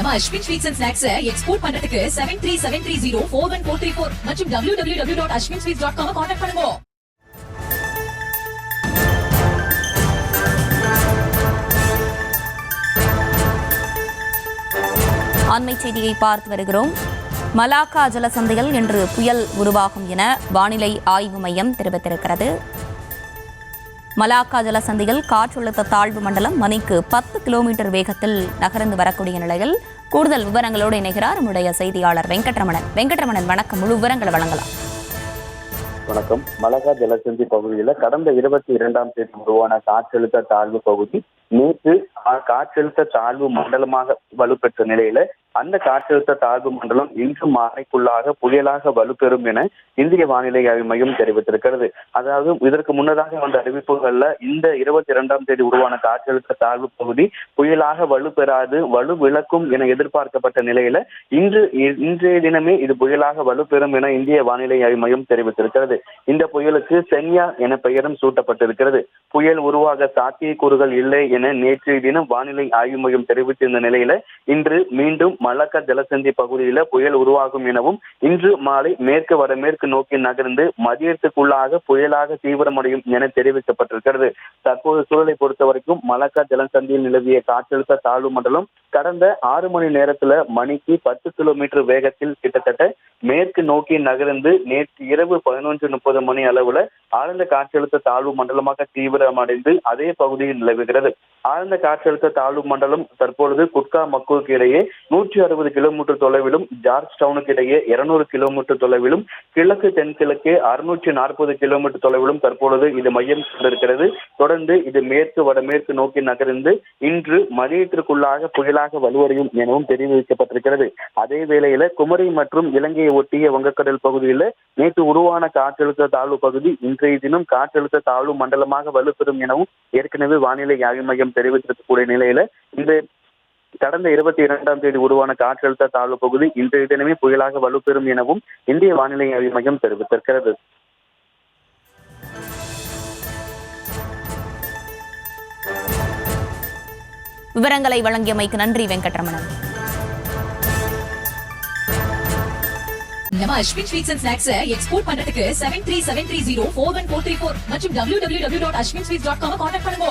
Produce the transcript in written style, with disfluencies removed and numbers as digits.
நம்ம Ashwin sweets and snacks export பண்றதுக்கு 7373041434 மற்றும் www.ashwinsweets.com கான்டாக்ட் பண்ணுங்க. அண்மை செய்தியை பார்த்து வருகிறோம். மலாக்கா ஜலசந்தியில் இன்று புயல் உருவாகும் என வானிலை ஆய்வு மையம் தெரிவித்திருக்கிறது. மலாக்கா ஜலசந்தியில் காற்றழுத்த தாழ்வு மண்டலம் மணிக்கு 10 கிலோமீட்டர் வேகத்தில் நகர்ந்து வரக்கூடிய நிலையில் கூடுதல் விவரங்களோடு இணைகிறார் நம்முடைய செய்தியாளர் வெங்கட்ரமணன். வெங்கட்ரமணன், வணக்கம். முழு விவரங்களை வழங்கலாம். வணக்கம். மலாக்கா ஜலசந்தி பகுதியில் கடந்த 22ஆம் தேதி உருவான காற்றழுத்த தாழ்வு பகுதி நேற்று காற்றழுத்த தாழ்வு மண்டலமாக வலுப்பெற்ற நிலையில அந்த காற்றழுத்த தாழ்வு மண்டலம் இன்று மாலைக்குள்ளாக புயலாக வலுப்பெறும் என இந்திய வானிலை ஆய்வு மையம் தெரிவித்திருக்கிறது. அதாவது இதற்கு முன்னதாக வந்த அறிவிப்புகள்ல இந்த 22ஆம் தேதி உருவான காற்றழுத்த தாழ்வு பகுதி புயலாக வலுப்பெறாது, வலு விளக்கும் என எதிர்பார்க்கப்பட்ட நிலையில இன்றைய தினமே இது புயலாக வலுப்பெறும் என இந்திய வானிலை ஆய்வு மையம் தெரிவித்திருக்கிறது. இந்த புயலுக்கு சென்யா என பெயரும் சூட்டப்பட்டிருக்கிறது. புயல் உருவாக சாத்தியக்கூறுகள் இல்லை என நேற்றைய தினம் வானிலை ஆய்வு மையம் தெரிவித்திருந்த நிலையில இன்று மீண்டும் மலாக்கா ஜலசந்தி பகுதியில புயல் உருவாகும் எனவும் இன்று மாலை மேற்கு வடமேற்கு நோக்கி நகர்ந்து மதியத்துக்குள்ளாக புயலாக தீவிரமடையும் என தெரிவிக்கப்பட்டிருக்கிறது. தற்போது சூழலை பொறுத்த வரைக்கும் மலாக்கா ஜலசந்தியில் நிலவிய காற்றழுத்த தாழ்வு மண்டலம் கடந்த 6 மணி நேரத்துல மணிக்கு 10 கிலோமீட்டர் வேகத்தில் கிட்டத்தட்ட மேற்கு நோக்கி நகர்ந்து நேற்று இரவு 11:30 மணி அளவுல ஆழ்ந்த காற்றழுத்த தாழ்வு மண்டலமாக தீவிரமடைந்து அதே பகுதியில் நிலவுகிறது. ஆழ்ந்த காற்றழுத்த தாழ்வு மண்டலம் தற்பொழுது குட்கா மக்களுக்கு இடையே 160 கிலோமீட்டர் தொலைவிலும், ஜார்ஜ் டவுனுக்கு இடையே 200 கிலோமீட்டர் தொலைவிலும், கிழக்கு தென்கிழக்கே 640 கிலோமீட்டர் தொலைவிலும் தற்பொழுது இது மையம் கொண்டிருக்கிறது. தொடர்ந்து இது மேற்கு வடமேற்கு நோக்கி நகர்ந்து இன்று மதியத்திற்குள்ளாக புயலாக வலுவடையும் எனவும் தெரிவிக்கப்பட்டிருக்கிறது. அதே வேளையில குமரி மற்றும் இலங்கையை ஒட்டிய வங்கக்கடல் பகுதியில் நேற்று உருவான காற்றழுத்த தாழ்வு பகுதி இன்றைய தினம் காற்றழுத்த தாழ்வு மண்டலமாக வலுப்பெறும் எனவும் ஏற்கனவே வானிலை ஆய்வு மையம் தெரிவித்திருக்கக்கூடிய நிலையில இந்த கடந்த 22ஆம் தேதி உருவான காற்றழுத்த தாழ்வு பகுதி இன்றைய தினமே புயலாக வலுப்பெறும் எனவும் இந்திய வானிலை ஆய்வு மையம் தெரிவித்திருக்கிறது. விவரங்களை வழங்கியமைக்கு நன்றி வெங்கட்ரமணன். நம்ம Ashwin sweets and snacks export பண்றதுக்கு 7373041434 மற்றும் www.ashwinsweets.com கான்டாக்ட் பண்ணுங்க.